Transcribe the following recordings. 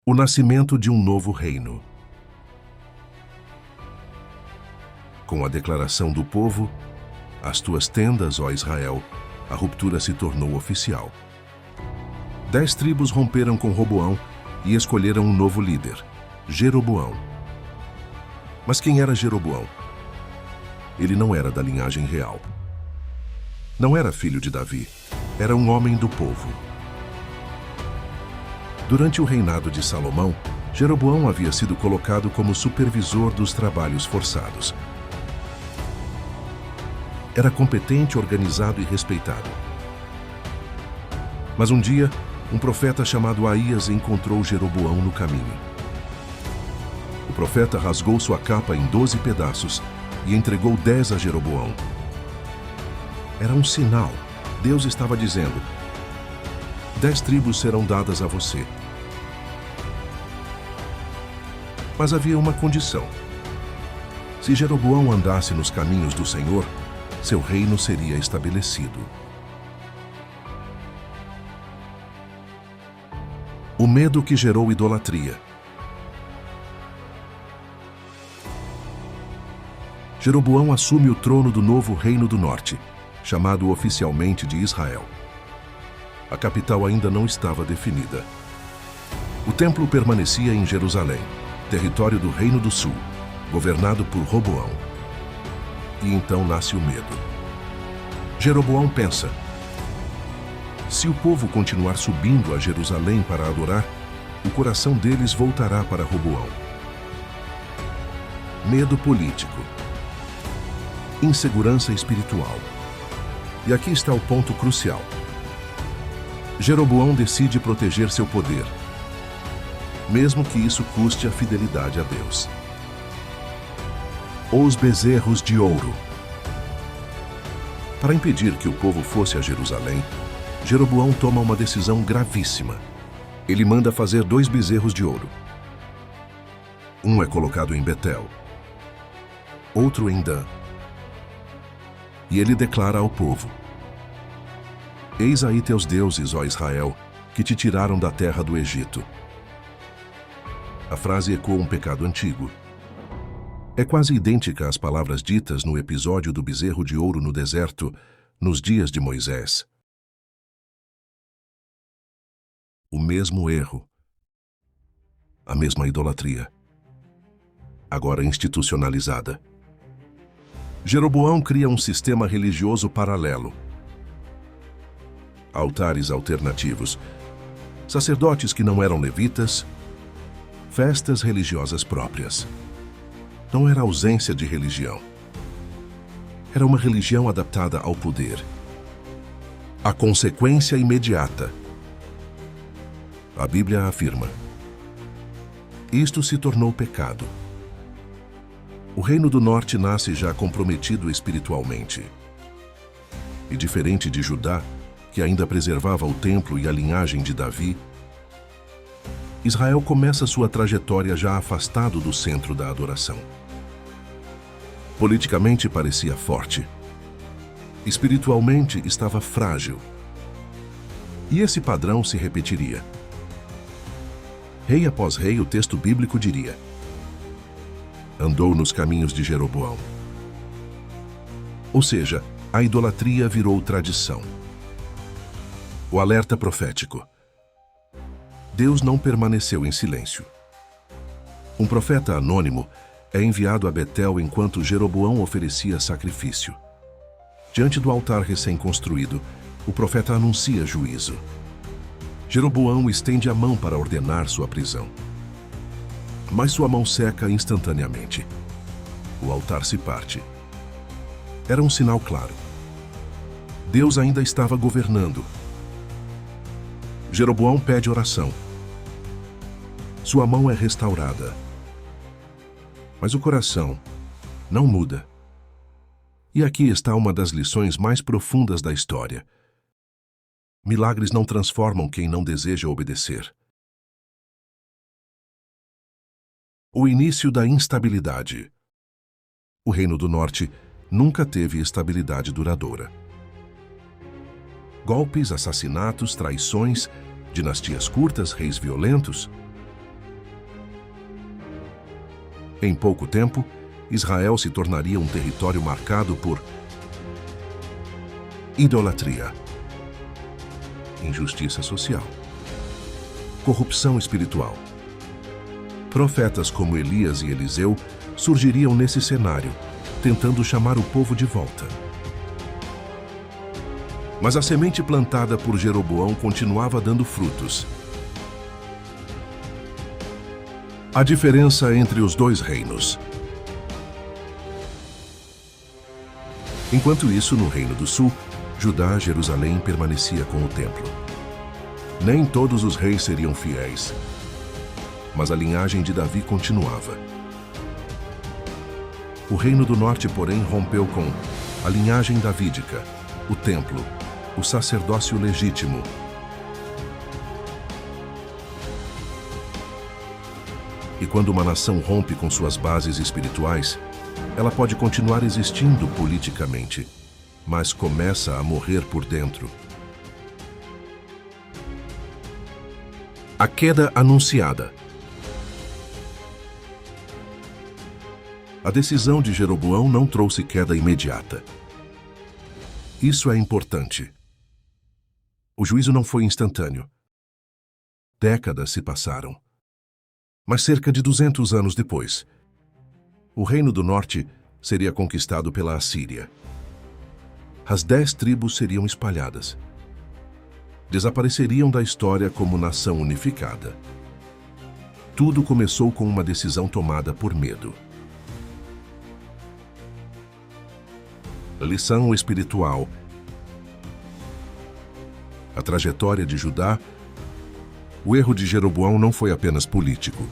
O nascimento de um novo reino. Com a declaração do povo, as tuas tendas, ó Israel, a ruptura se tornou oficial. 10 tribos romperam com Roboão e escolheram um novo líder, Jeroboão. Mas quem era Jeroboão? Ele não era da linhagem real. Não era filho de Davi, era um homem do povo. Durante o reinado de Salomão, Jeroboão havia sido colocado como supervisor dos trabalhos forçados. Era competente, organizado e respeitado. Mas um dia, um profeta chamado Aías encontrou Jeroboão no caminho. O profeta rasgou sua capa em 12 pedaços e entregou 10 a Jeroboão. Era um sinal. Deus estava dizendo: 10 tribos serão dadas a você. Mas havia uma condição. Se Jeroboão andasse nos caminhos do Senhor, seu reino seria estabelecido. O medo que gerou idolatria. Jeroboão assume o trono do novo Reino do Norte, chamado oficialmente de Israel. A capital ainda não estava definida. O templo permanecia em Jerusalém, território do Reino do Sul, governado por Roboão. E então nasce o medo. Jeroboão pensa: se o povo continuar subindo a Jerusalém para adorar, o coração deles voltará para Roboão. Medo político. Insegurança espiritual. E aqui está o ponto crucial. Jeroboão decide proteger seu poder, mesmo que isso custe a fidelidade a Deus. Os bezerros de ouro. Para impedir que o povo fosse a Jerusalém, Jeroboão toma uma decisão gravíssima. Ele manda fazer 2 bezerros de ouro. Um é colocado em Betel, outro em Dan. E ele declara ao povo: eis aí teus deuses, ó Israel, que te tiraram da terra do Egito. A frase ecoa um pecado antigo. É quase idêntica às palavras ditas no episódio do bezerro de ouro no deserto, nos dias de Moisés. O mesmo erro. A mesma idolatria. Agora institucionalizada. Jeroboão cria um sistema religioso paralelo. Altares alternativos, sacerdotes que não eram levitas, festas religiosas próprias. Não era ausência de religião. Era uma religião adaptada ao poder. A consequência imediata. A Bíblia afirma: isto se tornou pecado. O Reino do Norte nasce já comprometido espiritualmente. E diferente de Judá, que ainda preservava o templo e a linhagem de Davi, Israel começa sua trajetória já afastado do centro da adoração. Politicamente parecia forte. Espiritualmente estava frágil. E esse padrão se repetiria. Rei após rei, o texto bíblico diria: andou nos caminhos de Jeroboão. Ou seja, a idolatria virou tradição. O alerta profético. Deus não permaneceu em silêncio. Um profeta anônimo é enviado a Betel enquanto Jeroboão oferecia sacrifício. Diante do altar recém-construído, o profeta anuncia juízo. Jeroboão estende a mão para ordenar sua prisão. Mas sua mão seca instantaneamente. O altar se parte. Era um sinal claro. Deus ainda estava governando. Jeroboão pede oração. Sua mão é restaurada. Mas o coração não muda. E aqui está uma das lições mais profundas da história. Milagres não transformam quem não deseja obedecer. O início da instabilidade. O Reino do Norte nunca teve estabilidade duradoura. Golpes, assassinatos, traições, dinastias curtas, reis violentos. Em pouco tempo, Israel se tornaria um território marcado por idolatria, injustiça social, corrupção espiritual. Profetas como Elias e Eliseu surgiriam nesse cenário, tentando chamar o povo de volta. Mas a semente plantada por Jeroboão continuava dando frutos. A diferença entre os dois reinos. Enquanto isso, no Reino do Sul, Judá, Jerusalém permanecia com o templo. Nem todos os reis seriam fiéis, mas a linhagem de Davi continuava. O Reino do Norte, porém, rompeu com a linhagem davídica, o templo, o sacerdócio legítimo. E quando uma nação rompe com suas bases espirituais, ela pode continuar existindo politicamente, mas começa a morrer por dentro. A queda anunciada. A decisão de Jeroboão não trouxe queda imediata. Isso é importante. O juízo não foi instantâneo. Décadas se passaram. Mas cerca de 200 anos depois, o Reino do Norte seria conquistado pela Assíria. As 10 tribos seriam espalhadas. Desapareceriam da história como nação unificada. Tudo começou com uma decisão tomada por medo. Lição espiritual. A trajetória de Judá, o erro de Jeroboão não foi apenas político.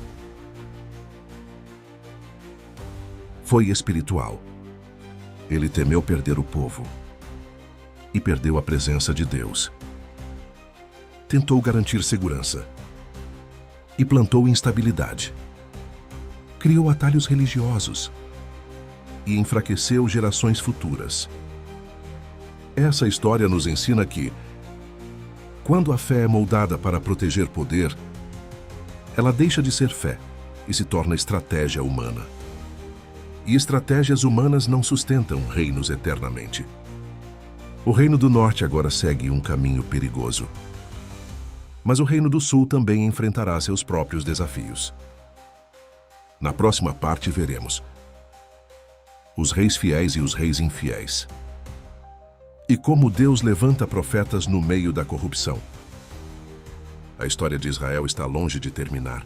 Foi espiritual. Ele temeu perder o povo e perdeu a presença de Deus. Tentou garantir segurança e plantou instabilidade. Criou atalhos religiosos e enfraqueceu gerações futuras. Essa história nos ensina que, quando a fé é moldada para proteger poder, ela deixa de ser fé e se torna estratégia humana. E estratégias humanas não sustentam reinos eternamente. O Reino do Norte agora segue um caminho perigoso. Mas o Reino do Sul também enfrentará seus próprios desafios. Na próxima parte veremos os reis fiéis e os reis infiéis. E como Deus levanta profetas no meio da corrupção. A história de Israel está longe de terminar.